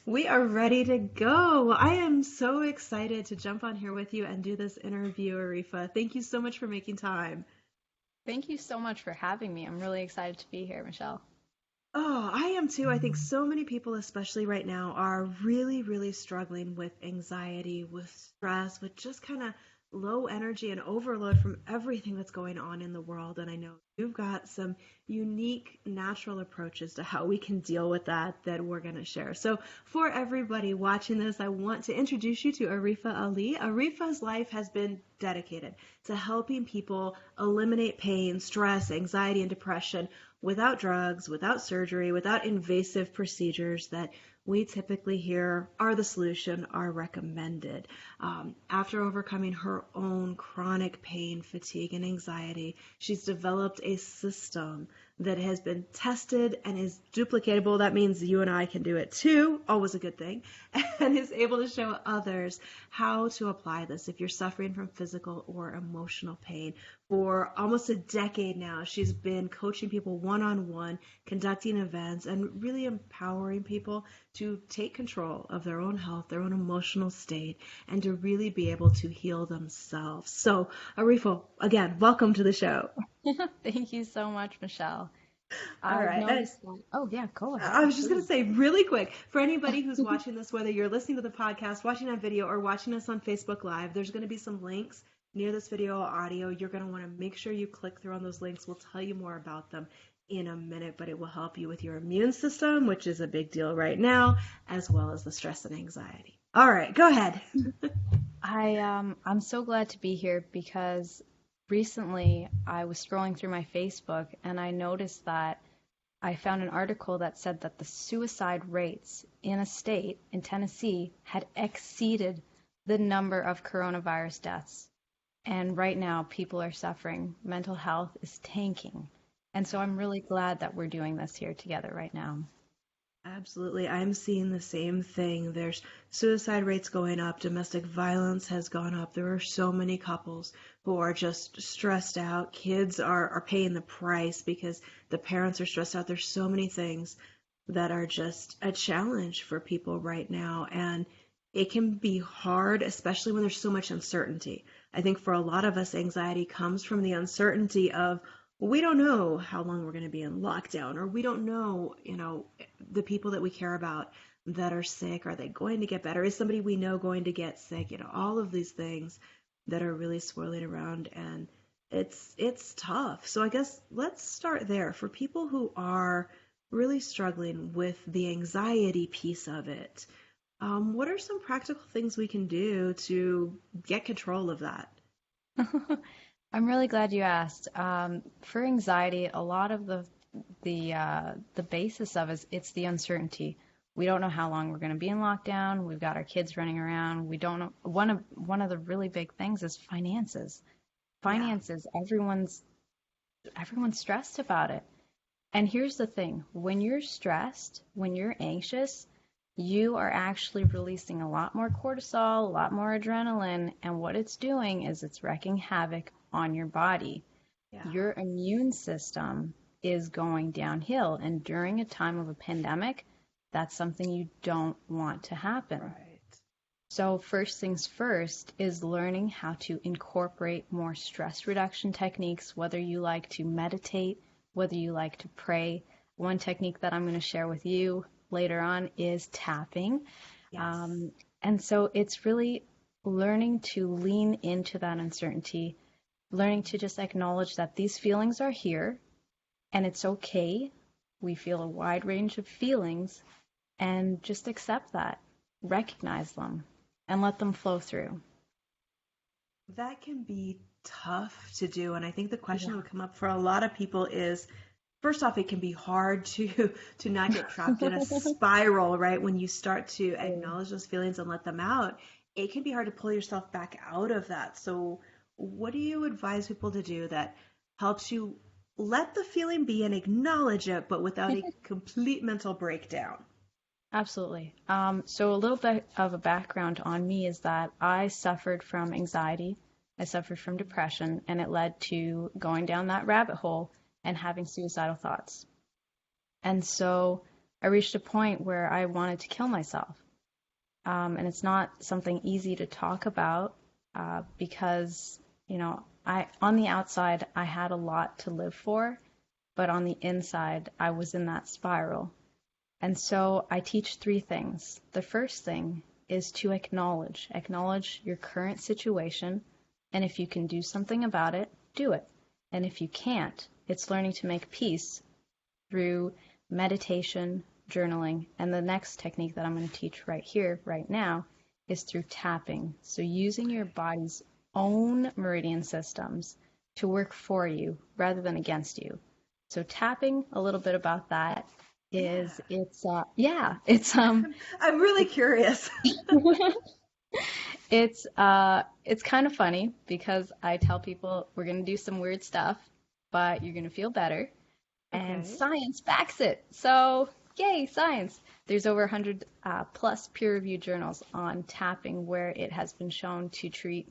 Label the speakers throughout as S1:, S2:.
S1: We are ready to go. I am so excited to jump on here with you and do this interview, Areefa. Thank you so much for making time.
S2: Thank you so much for having me. I'm really excited to be here, Michelle.
S1: Oh, I am too. I think so many people, especially right now, are really, really struggling with anxiety, with stress, with just kind of low energy and overload from everything that's going on in the world. And I know you've got some unique natural approaches to how we can deal with that we're going to share. So, for everybody watching this, I want to introduce you to Areefa Ali. Areefa's life has been dedicated to helping people eliminate pain, stress, anxiety, and depression without drugs, without surgery, without invasive procedures that we typically hear are the solution, are recommended. After overcoming her own chronic pain, fatigue, and anxiety, she's developed a system that has been tested and is duplicatable. That means you and I can do it too, always a good thing, and is able to show others how to apply this if you're suffering from physical or emotional pain. For almost a decade now, she's been coaching people one on one, conducting events, and really empowering people to take control of their own health, their own emotional state, and to really be able to heal themselves. So, Areefa, again, welcome to the show.
S2: Thank you so much, Michelle.
S1: All
S2: I've
S1: right.
S2: noticed that. Oh, yeah, go
S1: I
S2: ahead,
S1: was just going to
S2: please.
S1: say really quick for anybody who's watching this, whether you're listening to the podcast, watching on video, or watching us on Facebook Live, there's going to be some links near this video or audio. You're going to want to make sure you click through on those links. We'll tell you more about them in a minute, but it will help you with your immune system, which is a big deal right now, as well as the stress and anxiety. All right, go ahead.
S2: I'm so glad to be here because recently I was scrolling through my Facebook and I noticed that I found an article that said that the suicide rates in a state in Tennessee had exceeded the number of coronavirus deaths. And right now, people are suffering. Mental health is tanking. And so I'm really glad that we're doing this here together right now.
S1: Absolutely. I'm seeing the same thing. There's suicide rates going up, domestic violence has gone up. There are so many couples who are just stressed out. Kids are paying the price because the parents are stressed out. There's so many things that are just a challenge for people right now. And it can be hard, especially when there's so much uncertainty. I think for a lot of us, anxiety comes from the uncertainty of, we don't know how long we're going to be in lockdown, or we don't know, the people that we care about that are sick, are they going to get better? Is somebody we know going to get sick? All of these things that are really swirling around, and it's tough. So I guess let's start there. For people who are really struggling with the anxiety piece of it, what are some practical things we can do to get control of that?
S2: I'm really glad you asked. For anxiety, a lot of the basis of it, it's the uncertainty. We don't know how long we're going to be in lockdown. We've got our kids running around. We don't know. One of the really big things is finances.
S1: Yeah.
S2: Finances. Everyone's stressed about it. And here's the thing: when you're stressed, when you're anxious, you are actually releasing a lot more cortisol, a lot more adrenaline, and what it's doing is it's wreaking havoc on your body.
S1: Yeah.
S2: Your immune system is going downhill, and during a time of a pandemic, that's something you don't want to happen.
S1: Right.
S2: So, first things first is learning how to incorporate more stress reduction techniques, whether you like to meditate, whether you like to pray. One technique that I'm going to share with you later on is tapping.
S1: Yes.
S2: Um, and so it's really learning to lean into that uncertainty, learning to just acknowledge that these feelings are here and it's okay. We feel a wide range of feelings and just accept that, recognize them, and let them flow through.
S1: That can be tough to do. And I think the question that
S2: Yeah.
S1: would come up for a lot of people is, first off, it can be hard to to not get trapped in a spiral, right? When you start to
S2: Yeah.
S1: acknowledge those feelings and let them out, it can be hard to pull yourself back out of that. So what do you advise people to do that helps you let the feeling be and acknowledge it, but without a complete mental breakdown?
S2: Absolutely. So a little bit of a background on me is that I suffered from anxiety, I suffered from depression, and it led to going down that rabbit hole and having suicidal thoughts. And so I reached a point where I wanted to kill myself. And it's not something easy to talk about because, on the outside, I had a lot to live for, but on the inside, I was in that spiral. And so I teach three things. The first thing is to acknowledge your current situation, and if you can do something about it, do it. And if you can't, it's learning to make peace through meditation, journaling, and the next technique that I'm going to teach right here, right now, is through tapping. So using your body's own meridian systems to work for you rather than against you. So tapping, a little bit about that is
S1: I'm really curious.
S2: it's kind of funny because I tell people we're going to do some weird stuff, but you're going to feel better. And
S1: Okay.
S2: science backs it. So, yay, science. There's over 100 plus peer-reviewed journals on tapping where it has been shown to treat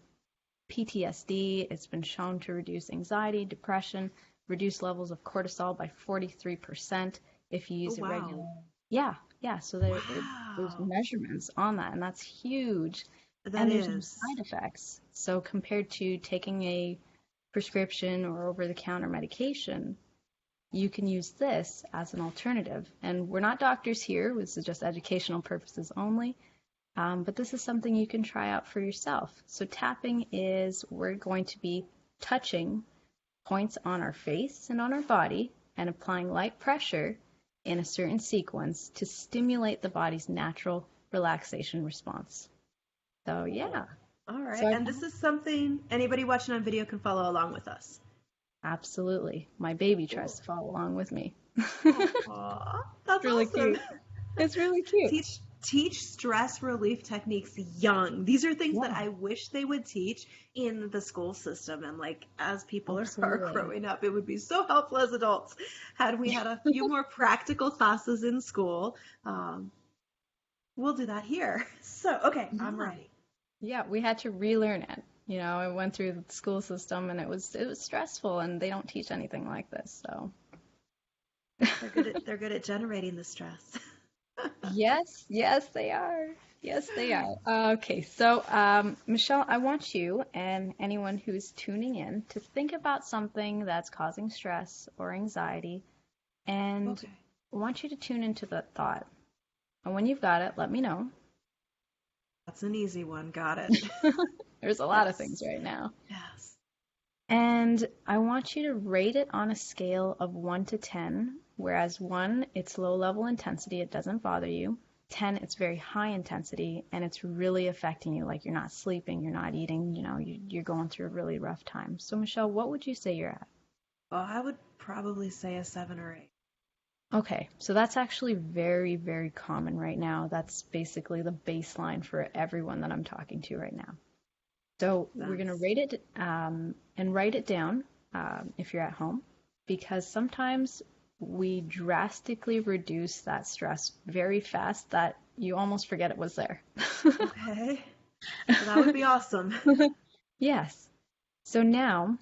S2: PTSD. It's been shown to reduce anxiety, depression, reduce levels of cortisol by 43% if you
S1: Oh,
S2: use it regularly.
S1: wow.
S2: Yeah. So there's
S1: Wow.
S2: measurements on that, and that's huge.
S1: That
S2: And there's no
S1: is.
S2: side effects. So compared to taking a prescription or over-the-counter medication, you can use this as an alternative. And we're not doctors here. This is just educational purposes only. But this is something you can try out for yourself. So tapping is we're going to be touching points on our face and on our body and applying light pressure in a certain sequence to stimulate the body's natural relaxation response. So yeah.
S1: All right.
S2: So
S1: And this is something anybody watching on video can follow along with us.
S2: absolutely. My baby tries
S1: Cool.
S2: to follow along with me.
S1: Aw, that's
S2: Really
S1: awesome.
S2: cute. It's really cute.
S1: Teach stress relief techniques young. These are things that
S2: Yeah,
S1: I wish they would teach in the school system. And like as people are
S2: absolutely.
S1: growing up, it would be so helpful as adults had we had a few more practical classes in school. Um, we'll do that here. So, okay, I'm
S2: Yeah.
S1: ready.
S2: Yeah, we had to relearn it. I went through the school system and it was stressful and they don't teach anything like this. So
S1: They're good at generating the stress.
S2: yes, they are. Yes, they are. Okay, so Michelle, I want you and anyone who's tuning in to think about something that's causing stress or anxiety, and
S1: Okay.
S2: I want you to tune into the thought. And when you've got it, let me know.
S1: That's an easy one. Got it.
S2: There's a lot of
S1: Yes.
S2: things right now.
S1: Yes.
S2: And I want you to rate it on a scale of 1 to 10, whereas 1, it's low level intensity, it doesn't bother you. 10, it's very high intensity and it's really affecting you, like you're not sleeping, you're not eating, you're going through a really rough time. So, Michelle, what would you say you're at?
S1: Well, I would probably say a 7 or 8.
S2: Okay, so that's actually very, very common right now. That's basically the baseline for everyone that I'm talking to right now. So we're going to
S1: Sense.
S2: rate it and write it down if you're at home, because sometimes we drastically reduce that stress very fast that you almost forget it was there.
S1: Okay. Well, that would be awesome.
S2: Yes. So now,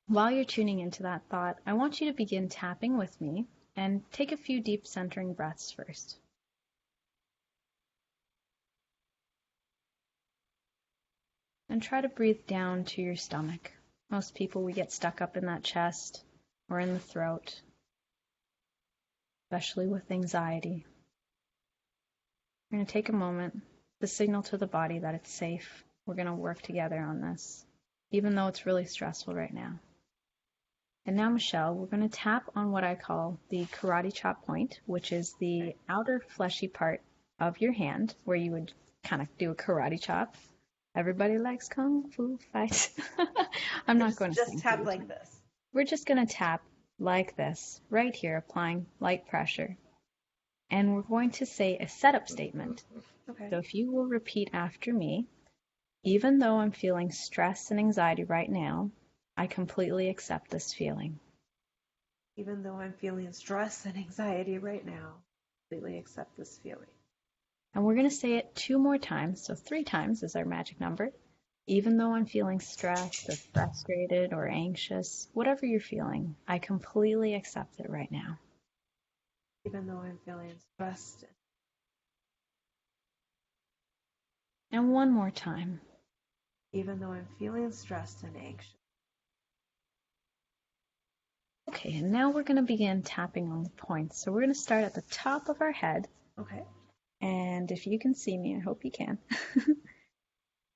S2: while you're tuning into that thought, I want you to begin tapping with me and take a few deep centering breaths first. And try to breathe down to your stomach. Most people, we get stuck up in that chest or in the throat, especially with anxiety. We're going to take a moment to signal to the body that it's safe. We're going to work together on this, even though it's really stressful right now. And now, Michelle, we're going to tap on what I call the karate chop point, which is the outer fleshy part of your hand where you would kind of do a karate chop. Everybody likes kung fu fights. I'm not going to
S1: Just
S2: sing for
S1: tap
S2: you
S1: like
S2: tonight.
S1: this.
S2: We're just going to tap like this, right here, applying light pressure. And we're going to say a setup statement.
S1: Okay.
S2: So if you will repeat after me, even though I'm feeling stress and anxiety right now, I completely accept this feeling.
S1: Even though I'm feeling stress and anxiety right now, completely accept this feeling.
S2: And we're going to say it 2 more times, so 3 times is our magic number. Even though I'm feeling stressed or frustrated or anxious, whatever you're feeling, I completely accept it right now.
S1: even though I'm feeling stressed.
S2: And one more time.
S1: Even though I'm feeling stressed and anxious.
S2: Okay, and now we're going to begin tapping on the points. So we're going to start at the top of our head.
S1: Okay.
S2: And if you can see me, I hope you can.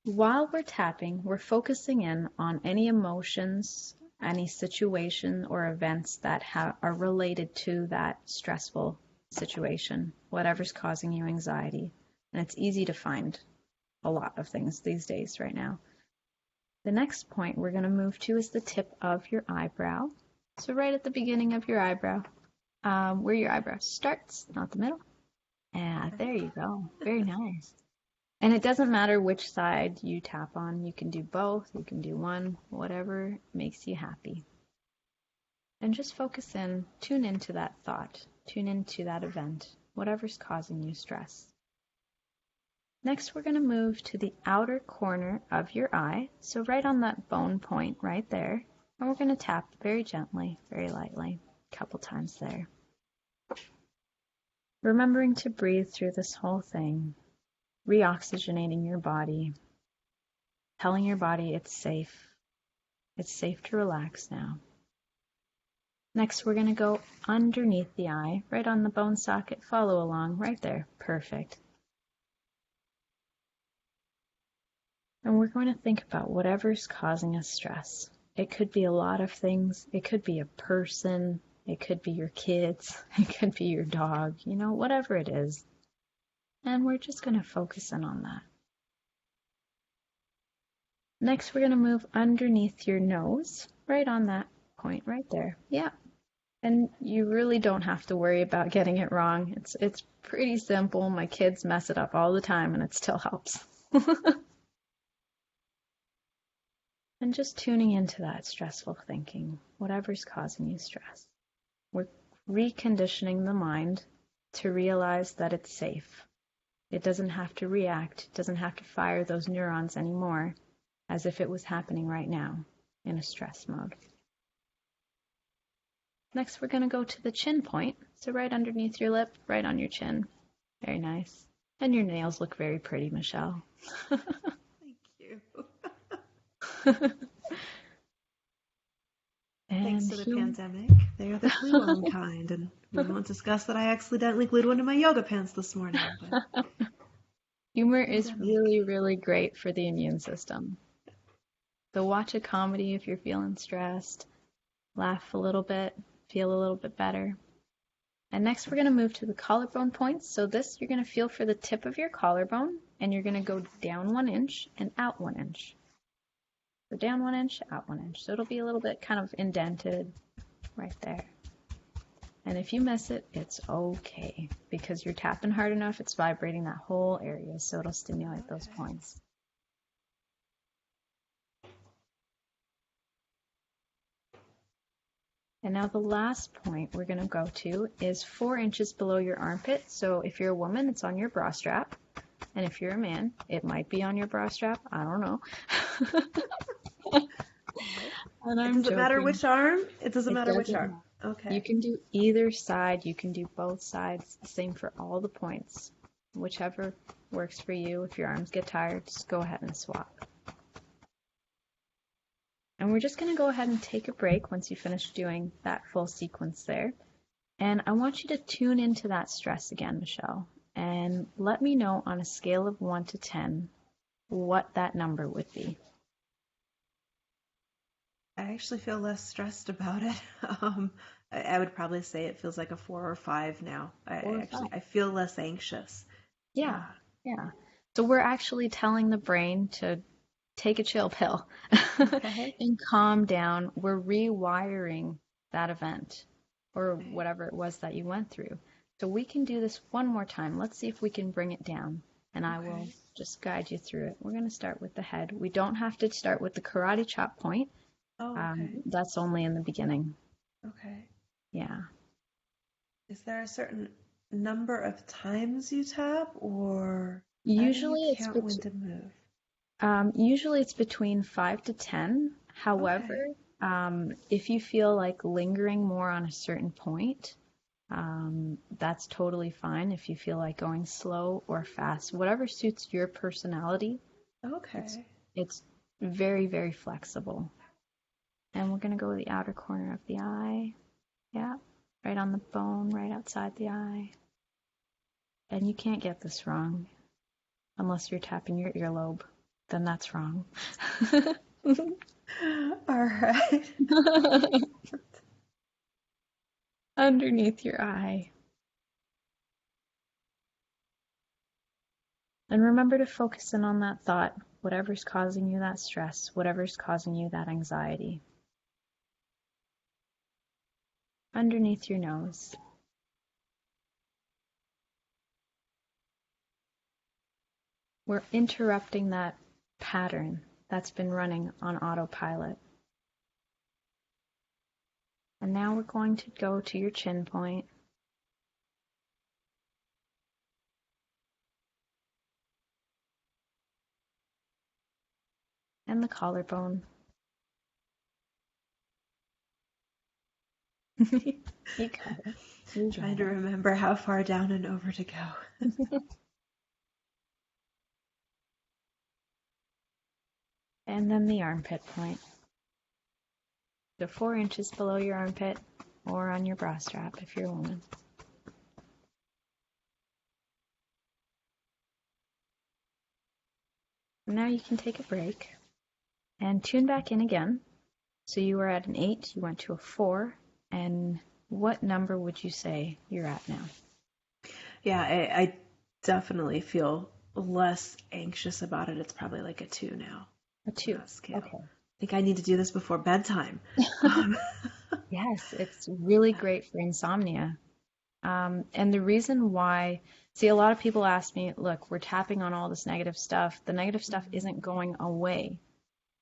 S2: While we're tapping, we're focusing in on any emotions, any situation or events that are related to that stressful situation, whatever's causing you anxiety. And it's easy to find a lot of things these days right now. The next point we're going to move to is the tip of your eyebrow. So right at the beginning of your eyebrow, where your eyebrow starts, not the middle. Yeah, there you go. Very nice. And it doesn't matter which side you tap on. You can do both. You can do one, whatever makes you happy. And just focus in, tune into that thought, tune into that event, whatever's causing you stress. Next, we're going to move to the outer corner of your eye, so right on that bone point right there, and we're going to tap very gently, very lightly, a couple times there. Remembering to breathe through this whole thing, reoxygenating your body, telling your body it's safe to relax now. Next, we're going to go underneath the eye, right on the bone socket, follow along, right there, perfect. And we're going to think about whatever's causing us stress. It could be a lot of things. It could be a person. It could be your kids. It could be your dog, whatever it is. And we're just going to focus in on that. Next, we're going to move underneath your nose, right on that point right there. Yeah. And you really don't have to worry about getting it wrong. It's pretty simple. My kids mess it up all the time and it still helps. And just tuning into that stressful thinking, whatever's causing you stress. We're reconditioning the mind to realize that it's safe. It doesn't have to react, it doesn't have to fire those neurons anymore as if it was happening right now in a stress mode. Next, we're going to go to the chin point. So right underneath your lip, right on your chin. Very nice. And your nails look very pretty, Michelle.
S1: Thank you. Thanks to the pandemic, they are the glue-on kind, and we won't discuss that I accidentally glued one to my yoga pants this morning. But
S2: humor is really, really great for the immune system. So watch a comedy if you're feeling stressed, laugh a little bit, feel a little bit better. And next we're going to move to the collarbone points. So this, you're going to feel for the tip of your collarbone, and you're going to go down 1 inch and out 1 inch. So down 1 inch, out 1 inch. So it'll be a little bit kind of indented right there. And if you miss it, it's okay, because you're tapping hard enough, it's vibrating that whole area, so it'll stimulate those points. And now the last point we're going to go to is 4 inches below your armpit. So if you're a woman, it's on your bra strap. And if you're a man, it might be on your bra strap. I don't know. And
S1: it doesn't matter which arm? It doesn't matter which arm. Okay.
S2: You can do either side. You can do both sides. Same for all the points. Whichever works for you. If your arms get tired, just go ahead and swap. And we're just going to go ahead and take a break once you finish doing that full sequence there. And I want you to tune into that stress again, Michelle. And let me know on a scale of 1 to 10 what that number would be.
S1: I actually feel less stressed about it. I would probably say it feels like a 4 or 5 now. I feel less anxious.
S2: Yeah. So we're actually telling the brain to take a chill pill and calm down. We're rewiring that event or whatever it was that you went through. So we can do this one more time. Let's see if we can bring it down, and I will just guide you through it. We're going to start with the head. We don't have to start with the karate chop point. That's only in the beginning.
S1: Okay.
S2: Yeah.
S1: Is there a certain number of times you tap, or
S2: usually
S1: it's when to move?
S2: Usually it's between 5 to 10. However, if you feel like lingering more on a certain point, That's totally fine if you feel like going slow or fast. Whatever suits your personality, it's
S1: Okay.
S2: it's very, very flexible. And we're going to go to the outer corner of the eye. Yeah, right on the bone, right outside the eye. And you can't get this wrong unless you're tapping your earlobe. Then that's wrong.
S1: All right.
S2: Underneath your eye. And remember to focus in on that thought, whatever's causing you that stress, whatever's causing you that anxiety. Underneath your nose. We're interrupting that pattern that's been running on autopilot. And now we're going to go to your chin point. And the collarbone. You got it. You
S1: Trying
S2: got
S1: to
S2: it.
S1: remember how far down and over to go.
S2: And then the armpit point. So 4 inches below your armpit or on your bra strap if you're a woman. Now you can take a break and tune back in again. So you were at an 8, you went to a 4, and what number would you say you're at now?
S1: Yeah, I definitely feel less anxious about it. It's probably like a 2 now.
S2: A 2.
S1: That scale.
S2: Okay.
S1: I think I need to do this before bedtime.
S2: Yes, it's really great for insomnia. And the reason why, see, a lot of people ask me, look, we're tapping on all this negative stuff. The negative stuff isn't going away.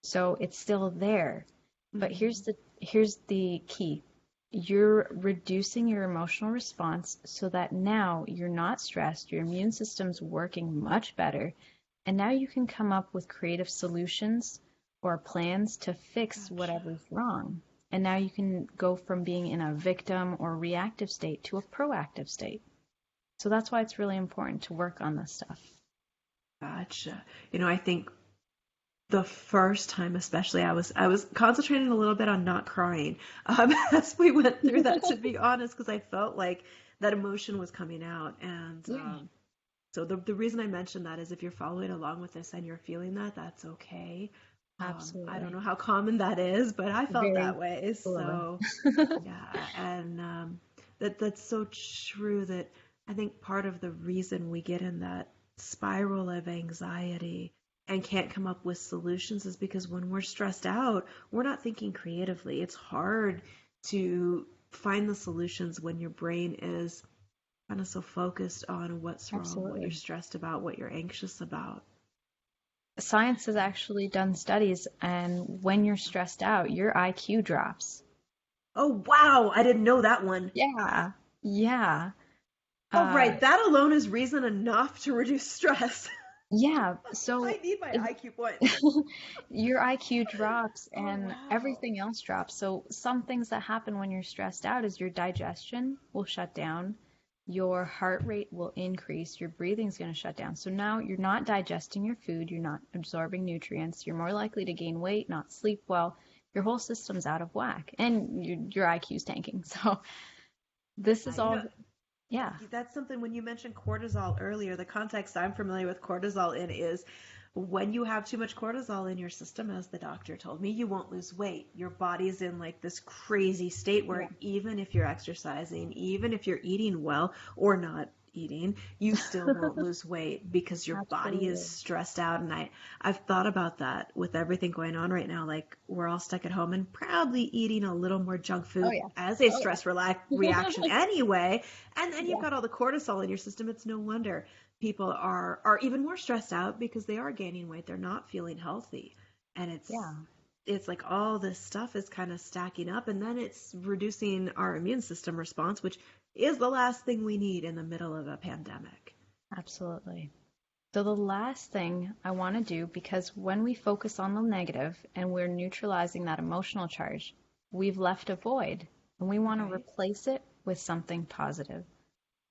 S2: So it's still there. But here's the key. You're reducing your emotional response so that now you're not stressed, your immune system's working much better, and now you can come up with creative solutions or plans to fix whatever's wrong. And now you can go from being in a victim or reactive state to a proactive state. So that's why it's really important to work on this stuff.
S1: Gotcha. I think the first time especially I was concentrating a little bit on not crying as we went through that, to be honest, because I felt like that emotion was coming out. And so the reason I mentioned that is if you're following along with this and you're feeling that, that's okay.
S2: Absolutely.
S1: I don't know how common that is, but I felt
S2: Very
S1: that way. So yeah, and that's so true, that I think part of the reason we get in that spiral of anxiety and can't come up with solutions is because when we're stressed out, we're not thinking creatively. It's hard to find the solutions when your brain is kind of so focused on what's wrong, what
S2: Absolutely.
S1: you're stressed about, what you're anxious about.
S2: Science has actually done studies, and when you're stressed out, your IQ drops.
S1: Oh, wow. I didn't know that one.
S2: Yeah. Yeah.
S1: Oh, right. That alone is reason enough to reduce stress.
S2: Yeah. So
S1: I need my IQ points.
S2: your IQ drops and
S1: wow.
S2: everything else drops. So some things that happen when you're stressed out is your digestion will shut down, your heart rate will increase, your breathing's going to shut down. So now you're not digesting your food, you're not absorbing nutrients, you're more likely to gain weight, not sleep well. Your whole system's out of whack, and your IQ's tanking. So this is all, yeah.
S1: That's something, when you mentioned cortisol earlier, the context I'm familiar with cortisol in is when you have too much cortisol in your system, as the doctor told me, you won't lose weight. Your body's in like this crazy state where even if you're exercising, even if you're eating well or not eating, you still won't lose weight because your body is stressed out. And I've thought about that with everything going on right now. Like, we're all stuck at home and probably eating a little more junk food as a stress reaction anyway. And then you've got all the cortisol in your system. It's no wonder people are even more stressed out because they are gaining weight. They're not feeling healthy. And it's like all this stuff is kind of stacking up, and then it's reducing our immune system response, which is the last thing we need in the middle of a pandemic.
S2: Absolutely. So the last thing I want to do, because when we focus on the negative and we're neutralizing that emotional charge, we've left a void, and we want to replace it with something positive.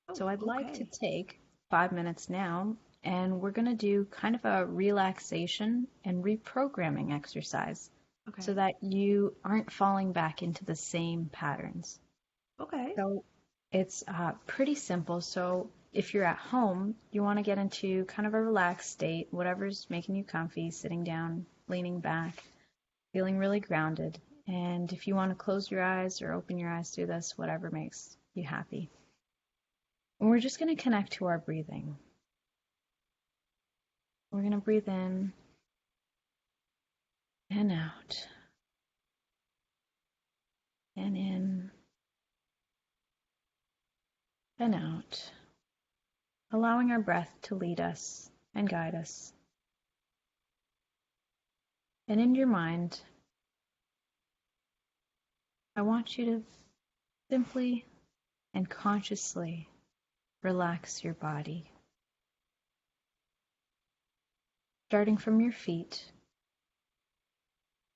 S1: Oh,
S2: So I'd like to
S1: okay.
S2: take 5 minutes now, and we're going to do kind of a relaxation and reprogramming exercise so
S1: Okay.
S2: that you aren't falling back into the same patterns.
S1: Okay.
S2: So it's pretty simple. So if you're at home, you want to get into kind of a relaxed state, whatever's making you comfy, sitting down, leaning back, feeling really grounded. And if you want to close your eyes or open your eyes, do this, whatever makes you happy. And we're just going to connect to our breathing. We're going to breathe in and out, and in and out, allowing our breath to lead us and guide us. And in your mind, I want you to simply and consciously relax your body. Starting from your feet,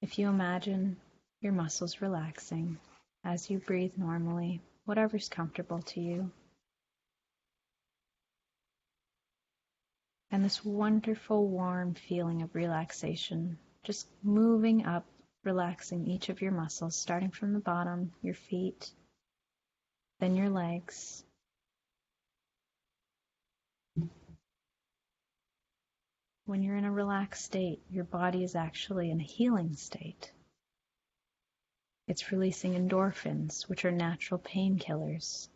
S2: if you imagine your muscles relaxing as you breathe normally, whatever's comfortable to you. And this wonderful warm feeling of relaxation, just moving up, relaxing each of your muscles, starting from the bottom, your feet, then your legs. When you're in a relaxed state, your body is actually in a healing state. It's releasing endorphins, which are natural painkillers.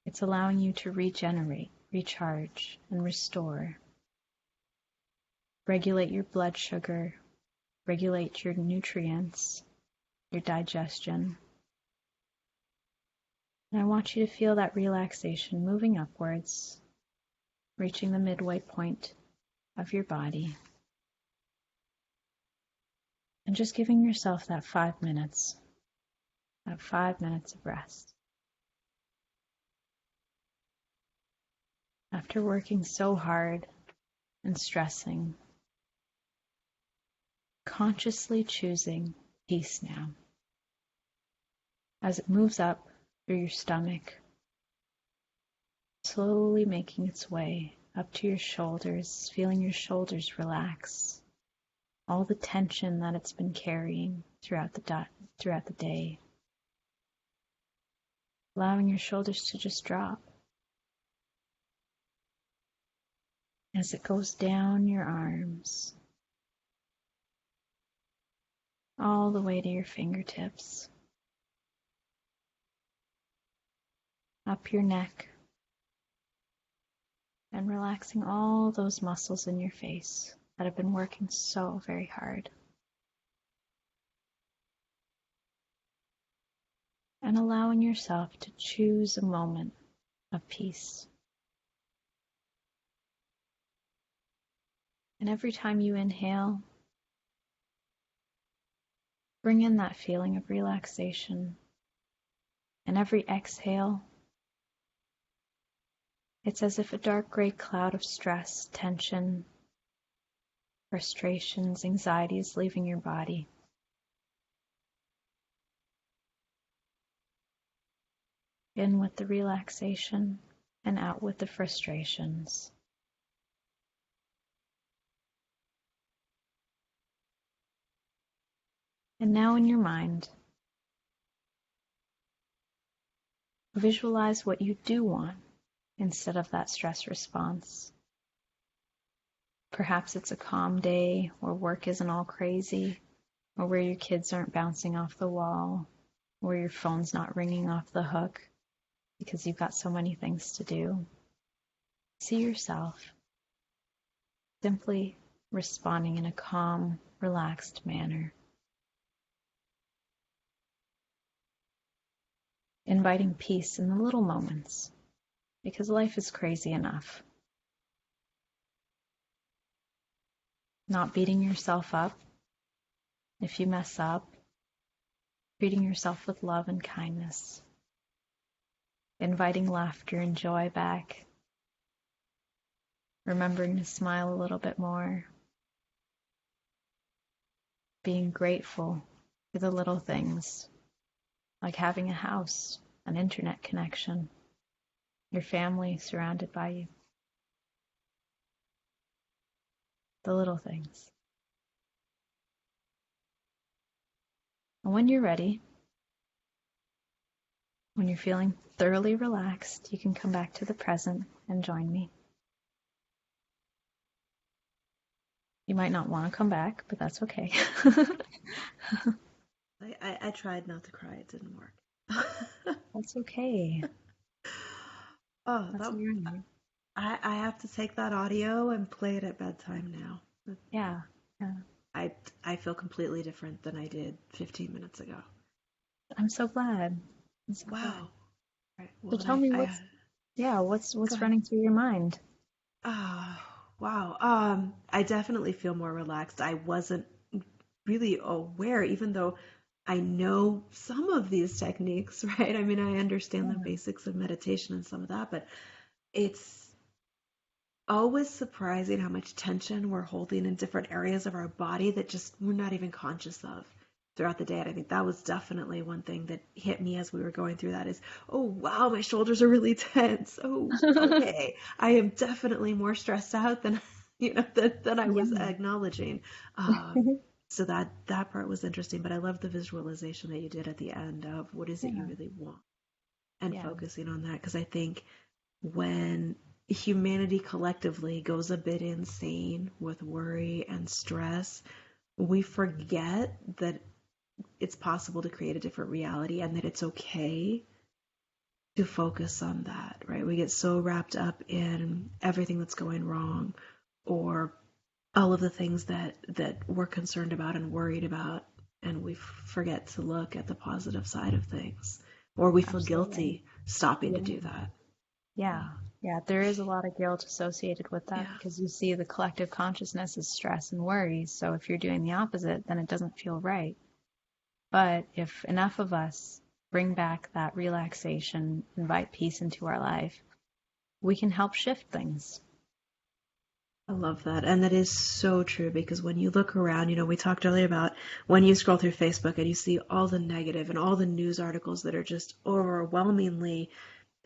S2: It's allowing you to regenerate, recharge, and restore. Regulate your blood sugar, regulate your nutrients, your digestion. And I want you to feel that relaxation moving upwards, reaching the midway point of your body. And just giving yourself that 5 minutes, that 5 minutes of rest. After working so hard and stressing, consciously choosing peace now. As it moves up through your stomach, slowly making its way up to your shoulders, feeling your shoulders relax, all the tension that it's been carrying throughout the day, allowing your shoulders to just drop. As it goes down your arms, all the way to your fingertips, up your neck, and relaxing all those muscles in your face that have been working so very hard. And allowing yourself to choose a moment of peace. And every time you inhale, bring in that feeling of relaxation. And every exhale, it's as if a dark gray cloud of stress, tension, frustrations, anxiety is leaving your body. In with the relaxation and out with the frustrations. And now in your mind, visualize what you do want instead of that stress response. Perhaps it's a calm day where work isn't all crazy, or where your kids aren't bouncing off the wall, where your phone's not ringing off the hook because you've got so many things to do. See yourself simply responding in a calm, relaxed manner. Inviting peace in the little moments, because life is crazy enough. Not beating yourself up if you mess up, treating yourself with love and kindness, inviting laughter and joy back, remembering to smile a little bit more, being grateful for the little things, like having a house an internet connection, your family surrounded by you. The little things. And when you're ready, when you're feeling thoroughly relaxed, you can come back to the present and join me. You might not want to come back, but that's okay.
S1: I tried not to cry. It didn't work.
S2: That's okay.
S1: Oh,
S2: That's all right.
S1: I have to take that audio and play it at bedtime now.
S2: Yeah.
S1: I feel completely different than I did 15 minutes ago.
S2: I'm so glad.
S1: Wow. Right.
S2: So
S1: Well,
S2: tell me what's running through your mind?
S1: Wow. I definitely feel more relaxed. I wasn't really aware, even though I know some of these techniques, right? I mean, I understand the basics of meditation and some of that, but it's always surprising how much tension we're holding in different areas of our body that just we're not even conscious of throughout the day. And I think that was definitely one thing that hit me as we were going through that is, oh, wow, my shoulders are really tense. Oh, okay. I am definitely more stressed out than, than I was
S2: Yeah.
S1: acknowledging. So that part was interesting, but I love the visualization that you did at the end of what is it you really want and focusing on that. Because I think when humanity collectively goes a bit insane with worry and stress, we forget that it's possible to create a different reality and that it's okay to focus on that, right? We get so wrapped up in everything that's going wrong or all of the things that we're concerned about and worried about, and we forget to look at the positive side of things, or we feel guilty stopping to do that.
S2: Yeah. There is a lot of guilt associated with that
S1: Yeah.
S2: because you see the collective consciousness is stress and worries. So if you're doing the opposite, then it doesn't feel right. But if enough of us bring back that relaxation, invite peace into our life, we can help shift things.
S1: I love that. And that is so true because when you look around, we talked earlier about when you scroll through Facebook and you see all the negative and all the news articles that are just overwhelmingly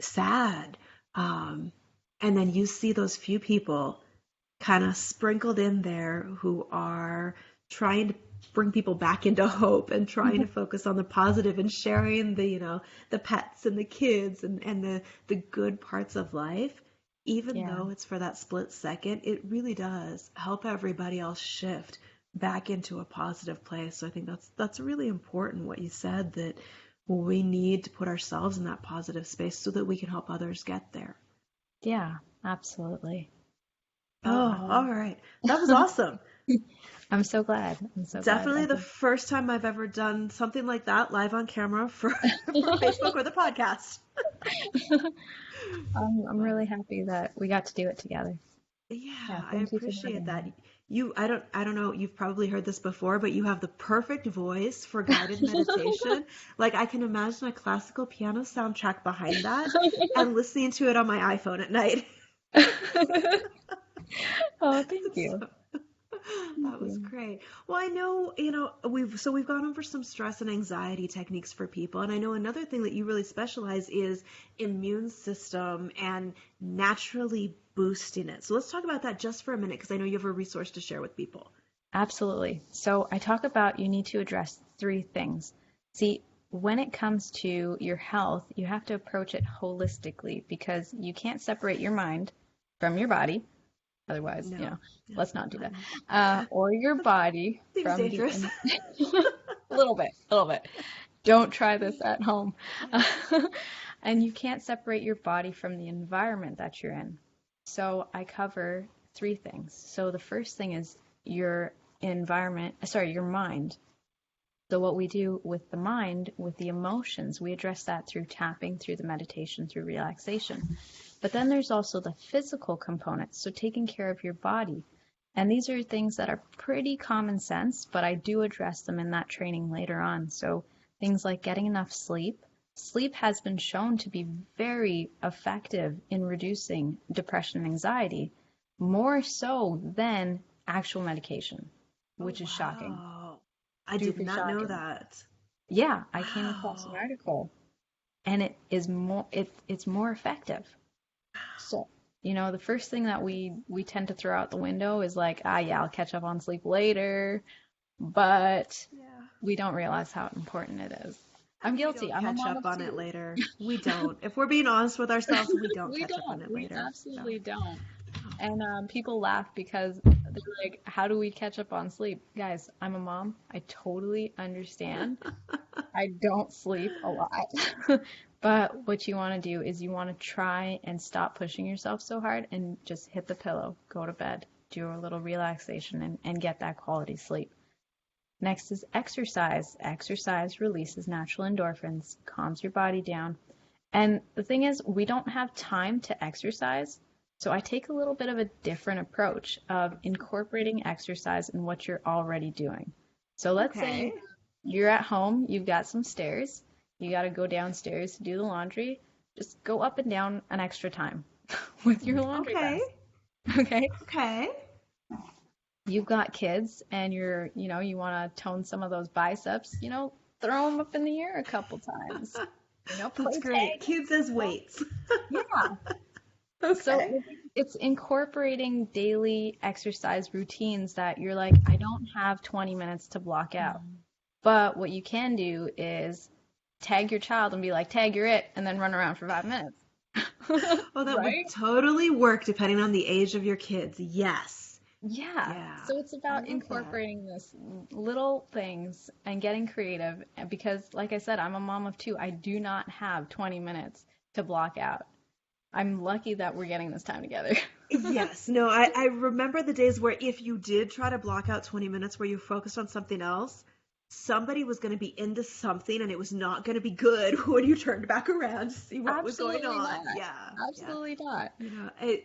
S1: sad. And then you see those few people kind of sprinkled in there who are trying to bring people back into hope and trying to focus on the positive and sharing the pets and the kids and the good parts of life. Even though it's for that split second, it really does help everybody else shift back into a positive place. So I think that's really important what you said, that we need to put ourselves in that positive space so that we can help others get there.
S2: Yeah, absolutely.
S1: Oh, all right. That was awesome.
S2: I'm so glad.
S1: Definitely the first time I've ever done something like that live on camera for Facebook or the podcast.
S2: I'm really happy that we got to do it together.
S1: Yeah, I appreciate that. I don't know, you've probably heard this before, but you have the perfect voice for guided meditation. Like I can imagine a classical piano soundtrack behind that and listening to it on my iPhone at night.
S2: Oh, thank you.
S1: That was great. Well, I know, we've gone over some stress and anxiety techniques for people, and I know another thing that you really specialize is immune system and naturally boosting it. So let's talk about that just for a minute because I know you have a resource to share with people.
S2: Absolutely. So I talk about you need to address three things. See, when it comes to your health, you have to approach it holistically because you can't separate your mind from your body. Otherwise, let's not do that. Or your body
S1: Seems dangerous.
S2: A little bit. Don't try this at home. And you can't separate your body from the environment that you're in. So I cover three things. So the first thing is your mind. So what we do with the mind, with the emotions, we address that through tapping, through the meditation, through relaxation. But then there's also the physical components, so taking care of your body. And these are things that are pretty common sense, but I do address them in that training later on. So things like getting enough sleep. Sleep has been shown to be very effective in reducing depression and anxiety, more so than actual medication, which is shocking.
S1: I did not know that.
S2: Yeah, I came across an article, and is it's more effective. So, the first thing that we tend to throw out the window is like, yeah, I'll catch up on sleep later, but
S1: Yeah.
S2: we don't realize how important it is. I'm guilty. I'm a
S1: Catch
S2: mom
S1: up
S2: of
S1: on it
S2: two.
S1: later. We don't. If we're being honest with ourselves, we don't
S2: We
S1: catch up on
S2: don't.
S1: it
S2: We
S1: later. No.
S2: absolutely don't. And people laugh because they're like, how do we catch up on sleep? Guys, I'm a mom. I totally understand. I don't sleep a lot. But what you want to do is you want to try and stop pushing yourself so hard and just hit the pillow, go to bed, do a little relaxation, and get that quality sleep. Next is exercise. Exercise releases natural endorphins, calms your body down. And the thing is, we don't have time to exercise. So I take a little bit of a different approach of incorporating exercise in what you're already doing. So let's say
S1: Okay.
S2: you're at home, you've got some stairs, you got to go downstairs to do the laundry. Just go up and down an extra time with your laundry
S1: Okay.
S2: basket. Okay?
S1: Okay.
S2: You've got kids and you want to tone some of those biceps, throw them up in the air a couple times.
S1: That's
S2: Play
S1: great.
S2: tag.
S1: Kids as weights.
S2: Yeah. So
S1: Okay.
S2: it's incorporating daily exercise routines that you're like, I don't have 20 minutes to block out. But what you can do is tag your child and be like, tag, you're it, and then run around for 5 minutes.
S1: Oh, that would
S2: Right?
S1: totally work depending on the age of your kids. Yes.
S2: Yeah.
S1: Yeah.
S2: So it's
S1: I
S2: about
S1: love that.
S2: incorporating this little things and getting creative. And because, like I said, I'm a mom of two. I do not have 20 minutes to block out. I'm lucky that we're getting this time together.
S1: Yes. No, I remember the days where if you did try to block out 20 minutes where you focused on something else, somebody was going to be into something and it was not going to be good when you turned back around to see what was going
S2: Absolutely
S1: on.
S2: not.
S1: Yeah. Yeah.
S2: Absolutely not.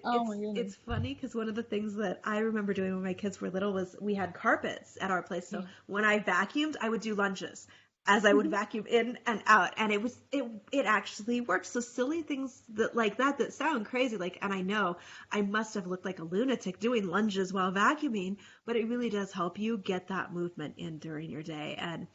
S2: Oh
S1: It's
S2: my goodness.
S1: it's funny because one of the things that I remember doing when my kids were little was we had carpets at our place. So when I vacuumed, I would do lunges as I would vacuum in and out, and it actually worked. So silly things that sound crazy, and I know I must have looked like a lunatic doing lunges while vacuuming, but it really does help you get that movement in during your day. And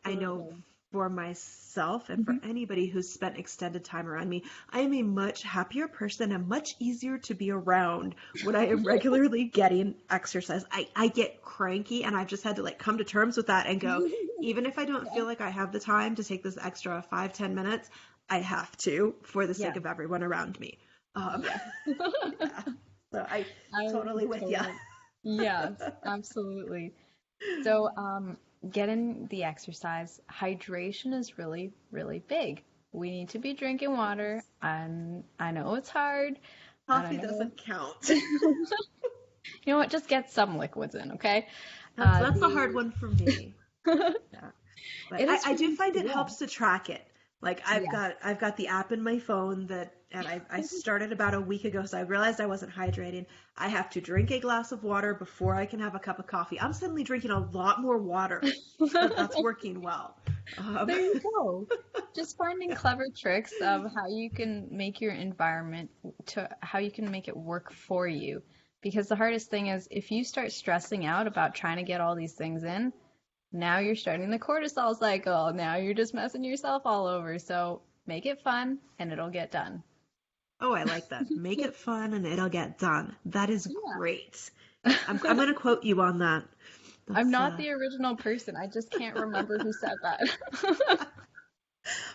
S1: I know
S2: Absolutely.
S1: for myself and for anybody who's spent extended time around me, I am a much happier person and much easier to be around when I am regularly getting exercise. I get cranky and I've just had to come to terms with that and go, even if I don't
S2: Yeah.
S1: feel like I have the time to take this extra 5-10 minutes, I have to for the sake
S2: Yeah.
S1: of everyone around me.
S2: Yeah.
S1: Yeah. So I
S2: I
S1: totally with you.
S2: totally. Yes, absolutely. So, getting the exercise, hydration is really, really big. We need to be drinking water, and I know it's hard, and I
S1: Coffee
S2: know,
S1: doesn't count.
S2: you know what, just get some liquids in, okay?
S1: That's a hard
S2: The
S1: one for me. Yeah. But
S2: It is
S1: I
S2: for
S1: do
S2: me
S1: find
S2: too,
S1: it helps to track it. Like
S2: yeah.
S1: I've got the app in my phone and I started about a week ago, so I realized I wasn't hydrating. I have to drink a glass of water before I can have a cup of coffee. I'm suddenly drinking a lot more water, but that's working well. Um,
S2: There you go. Just finding clever tricks of how you can make your environment to how you can make it work for you. Because the hardest thing is if you start stressing out about trying to get all these things in, now you're starting the cortisol cycle. Now you're just messing yourself all over. So make it fun and it'll get done.
S1: oh, I like that. Make it fun and it'll get done. That is
S2: Yeah.
S1: great. I'm gonna quote you on that.
S2: I'm
S1: That's
S2: not the original person. I just can't remember who said that.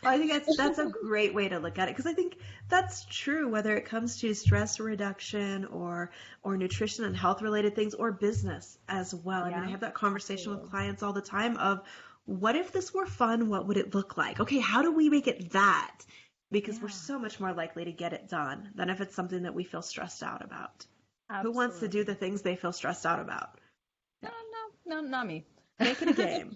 S1: Well, I think that's a great way to look at it because I think that's true whether it comes to stress reduction or nutrition and health related things or business as well. I mean, I
S2: Yeah,
S1: have that conversation with
S2: absolutely.
S1: clients all the time of what if this were fun? What would it look like? Okay, how do we make it that? Because we're
S2: Yeah,
S1: so much more likely to get it done than if it's something that we feel stressed out about. Who wants to do
S2: absolutely.
S1: the things they feel stressed out about?
S2: No, no, no, not me.
S1: Make it a game.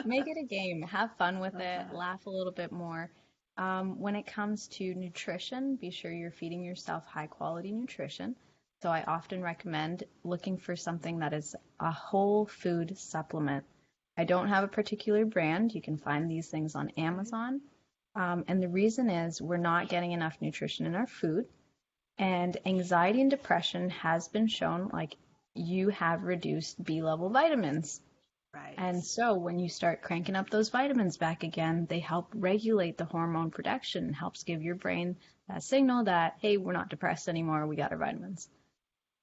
S2: Make it a game. Have fun with
S1: Love
S2: it.
S1: that.
S2: Laugh a little bit more. When it comes to nutrition, be sure you're feeding yourself high quality nutrition. So I often recommend looking for something that is a whole food supplement. I don't have a particular brand. You can find these things on
S1: Okay.
S2: Amazon. And the reason is we're not getting enough nutrition in our food. And anxiety and depression has been shown like you have reduced B level vitamins.
S1: Right.
S2: And so when you start cranking up those vitamins back again, they help regulate the hormone production, helps give your brain that signal that, hey, we're not depressed anymore, we got our vitamins.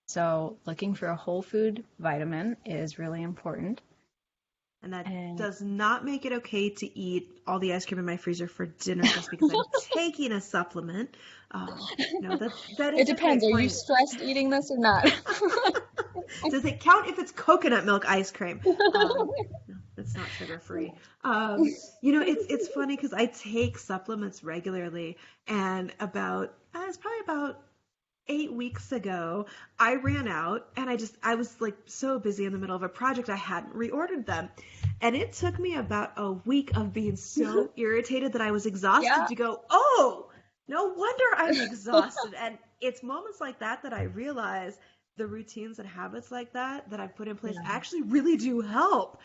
S2: So looking for a whole food vitamin is really important.
S1: And that
S2: And
S1: does not make it okay to eat all the ice cream in my freezer for dinner just because I'm taking a supplement. No, that
S2: it
S1: is a
S2: depends.
S1: great
S2: Are you
S1: point.
S2: stressed eating this or not?
S1: Does it count if it's coconut milk ice cream? No, it's not sugar free. It's funny because I take supplements regularly, and it's probably about 8 weeks ago, I ran out, and I was like so busy in the middle of a project, I hadn't reordered them. And it took me about a week of being so irritated that I was exhausted
S2: Yeah.
S1: to go, oh, no wonder I'm exhausted. And it's moments like that that I realize the routines and habits like that I've put in place
S2: Yeah.
S1: actually really do help.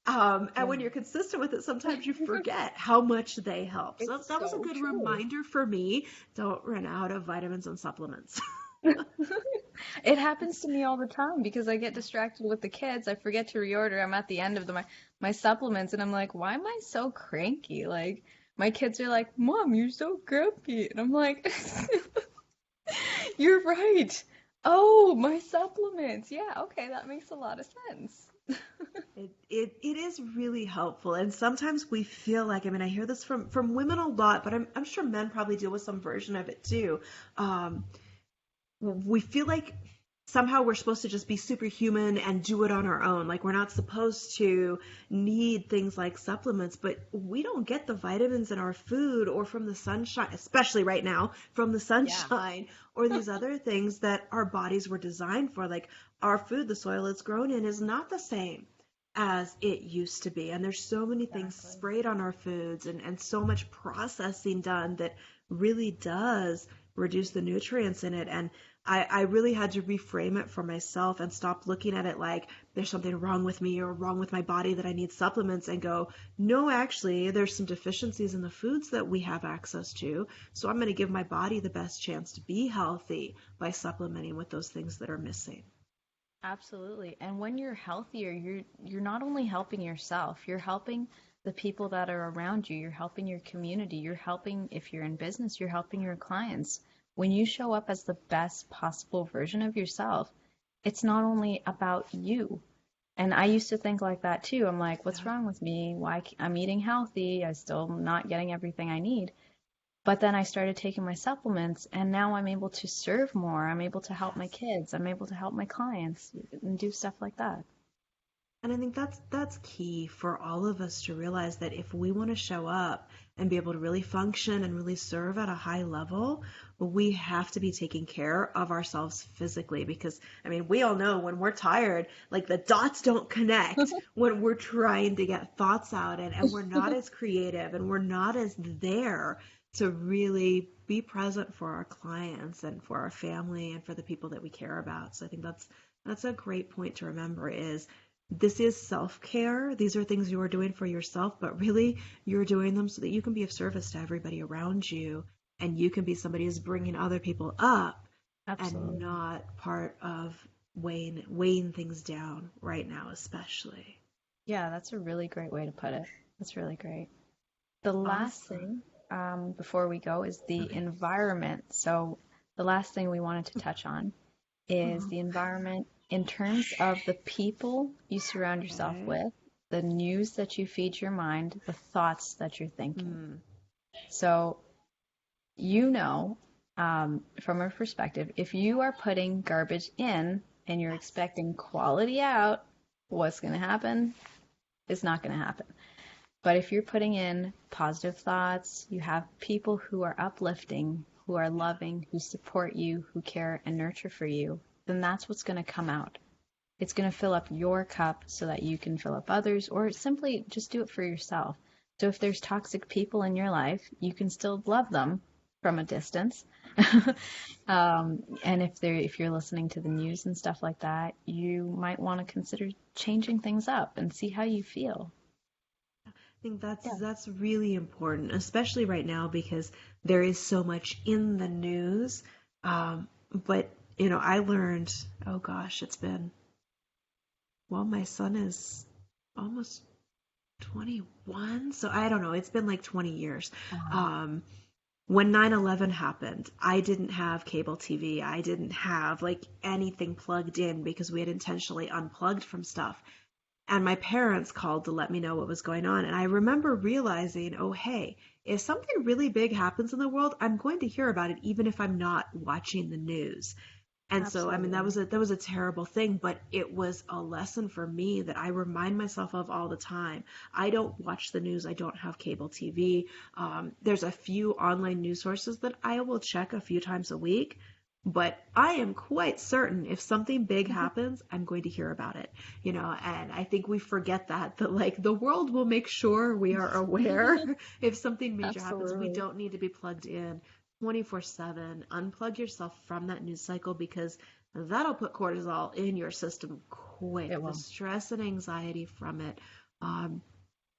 S1: And
S2: Yeah.
S1: when you're consistent with it, sometimes you forget how much they help. So
S2: It's
S1: that was a
S2: so
S1: good
S2: true.
S1: reminder for me. Don't run out of vitamins and supplements.
S2: It happens to me all the time because I get distracted with the kids. I forget to reorder. I'm at the end of my supplements and I'm like, why am I so cranky? Like my kids are like, Mom, you're so grumpy. And I'm like, you're right. Oh, my supplements. Yeah, okay, that makes a lot of sense.
S1: It is really helpful, and sometimes we feel like, I mean, I hear this from women a lot, but I'm sure men probably deal with some version of it too. Um, we feel like somehow we're supposed to just be superhuman and do it on our own. Like we're not supposed to need things like supplements, but we don't get the vitamins in our food or from the sunshine, especially right now, from the
S2: Yeah.
S1: sunshine or these other things that our bodies were designed for. Like our food, the soil it's grown in, is not the same as it used to be. And there's so many things
S2: Exactly.
S1: sprayed on our foods and so much processing done that really does reduce the nutrients in it. And I really had to reframe it for myself and stop looking at it like there's something wrong with me or wrong with my body that I need supplements and go, no, actually, there's some deficiencies in the foods that we have access to. So I'm going to give my body the best chance to be healthy by supplementing with those things that are missing.
S2: Absolutely. And when you're healthier, you're not only helping yourself, you're helping the people that are around you, you're helping your community, you're helping if you're in business, you're helping your clients. When you show up as the best possible version of yourself, it's not only about you. And I used to think like that too. I'm like, what's
S1: Yeah.
S2: wrong with me? I'm eating healthy, I'm still not getting everything I need. But then I started taking my supplements, and now I'm able to serve more. I'm able to help my
S1: Yes.
S2: kids. I'm able to help my clients and do stuff like that.
S1: And I think that's key for all of us to realize that if we want to show up and be able to really function and really serve at a high level, we have to be taking care of ourselves physically because I mean, we all know when we're tired, like the dots don't connect when we're trying to get thoughts out and we're not as creative and we're not as there to really be present for our clients and for our family and for the people that we care about. So I think that's a great point to remember is this is self-care. These are things you are doing for yourself, but really you're doing them so that you can be of service to everybody around you and you can be somebody who's bringing other people up and
S2: Absolutely.
S1: not part of weighing things down right now, especially.
S2: Yeah, that's a really great way to put it. That's really great. The last
S1: Awesome.
S2: thing before we go is the
S1: Okay.
S2: environment. So, the last thing we wanted to touch on is
S1: Oh,
S2: the environment in terms of the people you surround yourself
S1: okay.
S2: with, the news that you feed your mind, the thoughts that you're thinking.
S1: Hmm.
S2: So, from a perspective, if you are putting garbage in and you're
S1: Yes.
S2: expecting quality out, what's going to happen? It's not going to happen. But if you're putting in positive thoughts, you have people who are uplifting, who are
S1: Yeah.
S2: loving, who support you, who care and nurture for you, then that's what's going to come out. It's going to fill up your cup so that you can fill up others, or simply just do it for yourself. So if there's toxic people in your life, you can still love them from a distance. And if you're listening to the news and stuff like that, you might want to consider changing things up and see how you feel.
S1: I think
S2: Yeah.
S1: that's really important, especially right now because there is so much in the news. But I learned, oh gosh, it's been, well, my son is almost 21. So I don't know. It's been like 20 years.
S2: Wow.
S1: Um, when 9/11 happened, I didn't have cable TV. I didn't have like anything plugged in because we had intentionally unplugged from stuff. And my parents called to let me know what was going on. And I remember realizing, oh, hey, if something really big happens in the world, I'm going to hear about it, even if I'm not watching the news. And so, I mean,
S2: Absolutely.
S1: that was a terrible thing, but it was a lesson for me that I remind myself of all the time. I don't watch the news. I don't have cable TV. There's a few online news sources that I will check a few times a week, but I am quite certain if something big happens, I'm going to hear about it, you know, and I think we forget that like the world will make sure we are aware if something major happens. We
S2: Absolutely.
S1: don't need to be plugged in 24/7. Unplug yourself from that news cycle because that'll put cortisol in your system quick.
S2: It
S1: The
S2: will.
S1: stress and anxiety from it, um,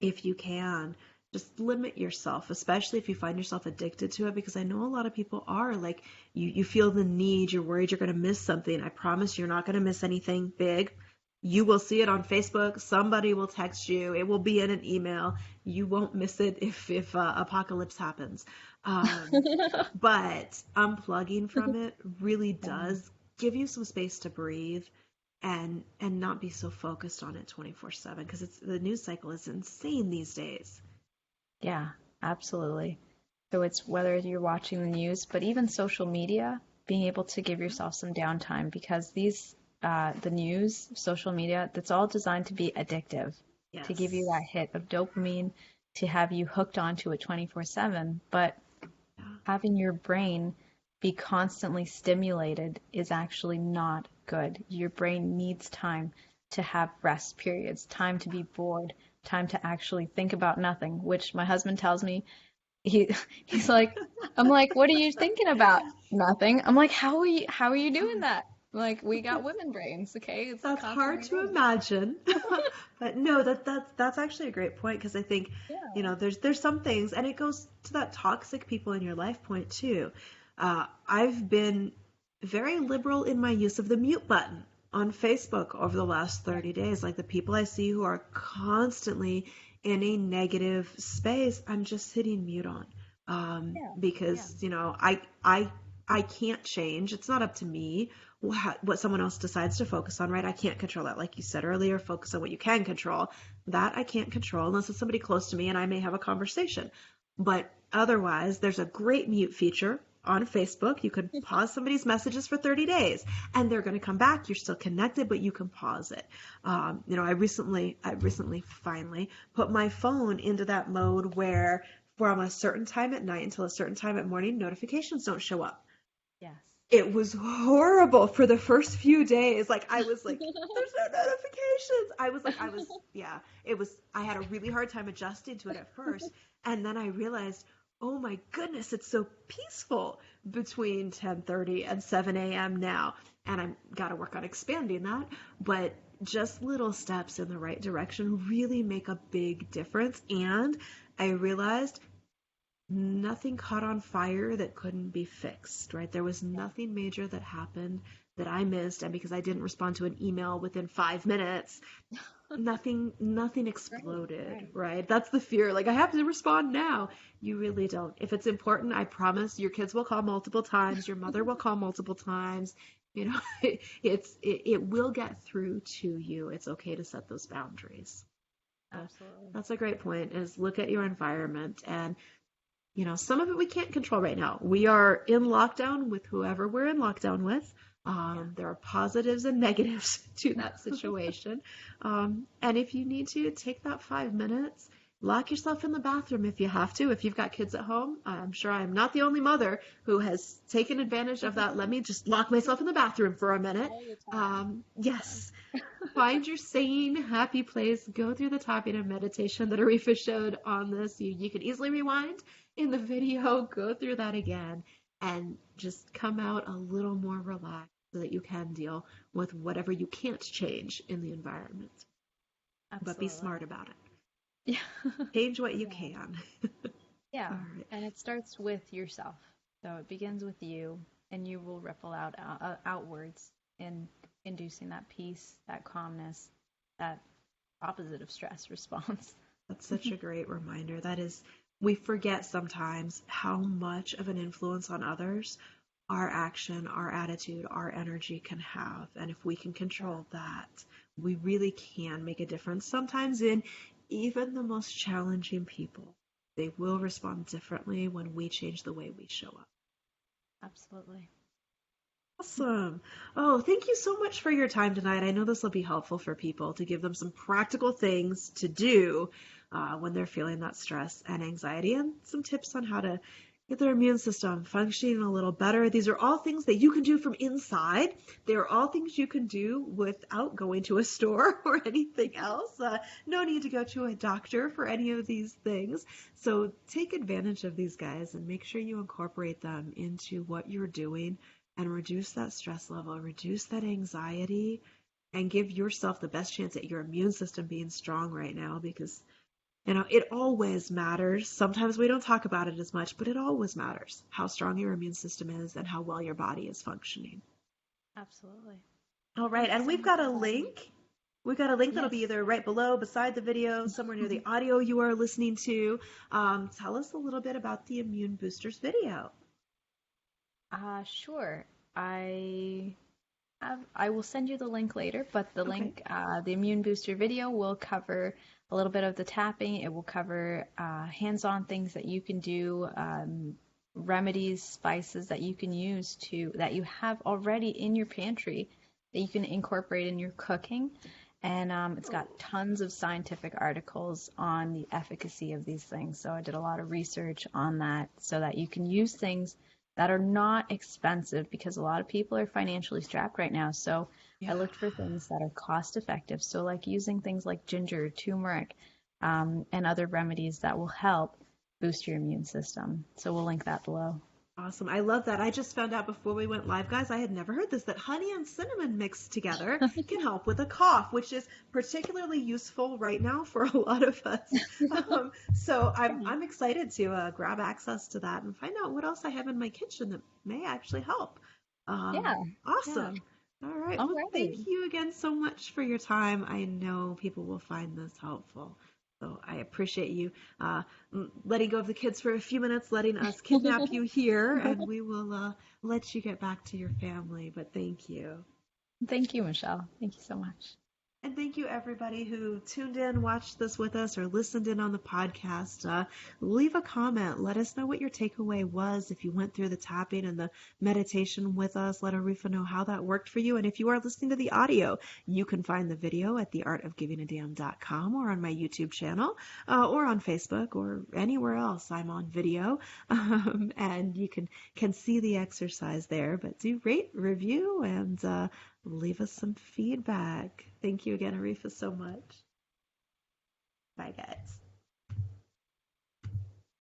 S1: if you can, just limit yourself, especially if you find yourself addicted to it, because I know a lot of people are like, you feel the need, you're worried you're going to miss something. I promise you're not going to miss anything big. You will see it on Facebook. Somebody will text you. It will be in an email. You won't miss it if apocalypse happens. Um, but unplugging from it really
S2: Yeah.
S1: does give you some space to breathe and not be so focused on it 24/7 because it's the news cycle is insane these days.
S2: Yeah, absolutely. So it's whether you're watching the news, but even social media, being able to give yourself some downtime because the news, social media, that's all designed to be addictive, to give you
S1: Yes.
S2: that hit of dopamine, to have you hooked onto it 24/7. But
S1: Yeah.
S2: having your brain be constantly stimulated is actually not good. Your brain needs time to have rest periods, time to be bored, time to actually think about nothing, which my husband tells me he he's like I'm like, "What are you thinking about?" Nothing. I'm like, how are you doing that?" I'm like, "We got women brains, okay? It's
S1: That's hard
S2: constantly
S1: to
S2: running."
S1: imagine. But no, that's actually a great point because I think, you
S2: Yeah.
S1: know, there's some things and it goes to that toxic people in your life point too. I've been very liberal in my use of the mute button on Facebook over the last
S2: Yeah.
S1: 30 days. Like the people I see who are constantly in a negative space, I'm just hitting mute on.
S2: Yeah. Yeah.
S1: Because, you know, I can't change. It's not up to me what someone else decides to focus on, right? I can't control that. Like you said earlier, focus on what you can control. That I can't control unless it's somebody close to me and I may have a conversation. But otherwise, there's a great mute feature on Facebook. You could pause somebody's messages for 30 days and they're going to come back. You're still connected, but you can pause it. You know, I recently finally put my phone into that mode where from a certain time at night until a certain time at morning, notifications don't show up.
S2: Yes.
S1: It was horrible for the first few days. Like I was like, there's no notifications. I was yeah, it was I had a really hard time adjusting to it at first. And then I realized, oh my goodness, it's so peaceful between 10:30 and 7 a.m. now. And I've got to work on expanding that. But just little steps in the right direction really make a big difference. And I realized nothing caught on fire that couldn't be fixed, right? There was
S2: Yeah.
S1: nothing major that happened that I missed, and because I didn't respond to an email within 5 minutes, nothing
S2: Right.
S1: exploded,
S2: Right.
S1: right? That's the fear. Like I have to respond now. You really don't. If it's important, I promise your kids will call multiple times, your mother will call multiple times. You know, it will get through to you. It's okay to set those boundaries. So
S2: Absolutely.
S1: that's a great point is look at your environment and you know, some of it we can't control right now. We are in lockdown with whoever we're in lockdown with.
S2: Yeah.
S1: There are positives and negatives to that situation. And if you need to, take that 5 minutes, lock yourself in the bathroom if you have to. If you've got kids at home, I'm sure I'm not the only mother who has taken advantage of that. Let me just lock myself in the bathroom for a minute.
S2: All the time.
S1: Yes, find your sane, happy place. Go through the tapping and meditation that Areefa showed on this. You can easily rewind in the video, go through that again, and just come out a little more relaxed so that you can deal with whatever you can't change in the environment. But be
S2: Absolutely.
S1: smart about it.
S2: Yeah.
S1: Change what you
S2: Yeah.
S1: can.
S2: Yeah.
S1: All right.
S2: And it starts with yourself. So it begins with you, and you will ripple out outwards in inducing that peace, that calmness, that opposite of stress response.
S1: That's such a great reminder. That is, we forget sometimes how much of an influence on others our action, our attitude, our energy can have. And if we can control that, we really can make a difference. Sometimes in even the most challenging people, they will respond differently when we change the way we show up.
S2: Absolutely.
S1: Awesome. Oh, thank you so much for your time tonight. I know this will be helpful for people to give them some practical things to do when they're feeling that stress and anxiety, and some tips on how to get their immune system functioning a little better. These are all things that you can do from inside. They are all things you can do without going to a store or anything else. No need to go to a doctor for any of these things. So take advantage of these guys and make sure you incorporate them into what you're doing and reduce that stress level, reduce that anxiety, and give yourself the best chance at your immune system being strong right now, because it always matters. Sometimes we don't talk about it as much, but it always matters how strong your immune system is and how well your body is functioning.
S2: Absolutely.
S1: All right, and we've got a link. We've got a link that'll be either right below, beside the video, somewhere near the audio you are listening to. Tell us a little bit about the Immune Boosters video.
S2: Sure. I will send you the link later, but the link, the Immune Booster video will cover a little bit of the tapping. It will cover hands-on things that you can do, remedies, spices that you can use that you have already in your pantry that you can incorporate in your cooking. And it's got tons of scientific articles on the efficacy of these things. So I did a lot of research on that so that you can use things that are not expensive, because a lot of people are financially strapped right now. So I looked for things that are cost effective. So like using things like ginger, turmeric, and other remedies that will help boost your immune system. So we'll link that below.
S1: Awesome. I love that. I just found out before we went live, guys, I had never heard this, that honey and cinnamon mixed together can help with a cough, which is particularly useful right now for a lot of us. So I'm excited to grab access to that and find out what else I have in my kitchen that may actually help. Awesome. Yeah. All right. Well, thank you again so much for your time. I know people will find this helpful. So I appreciate you letting go of the kids for a few minutes, letting us kidnap you here, and we will let you get back to your family. But thank you.
S2: Thank you, Michelle. Thank you so much.
S1: And thank you, everybody who tuned in, watched this with us, or listened in on the podcast. Leave a comment. Let us know what your takeaway was. If you went through the tapping and the meditation with us, let Areefa know how that worked for you. And if you are listening to the audio, you can find the video at theartofgivingadamn.com or on my YouTube channel or on Facebook or anywhere else. I'm on video. And you can see the exercise there. But do rate, review, and leave us some feedback. Thank you again, Areefa, so much. Bye, guys.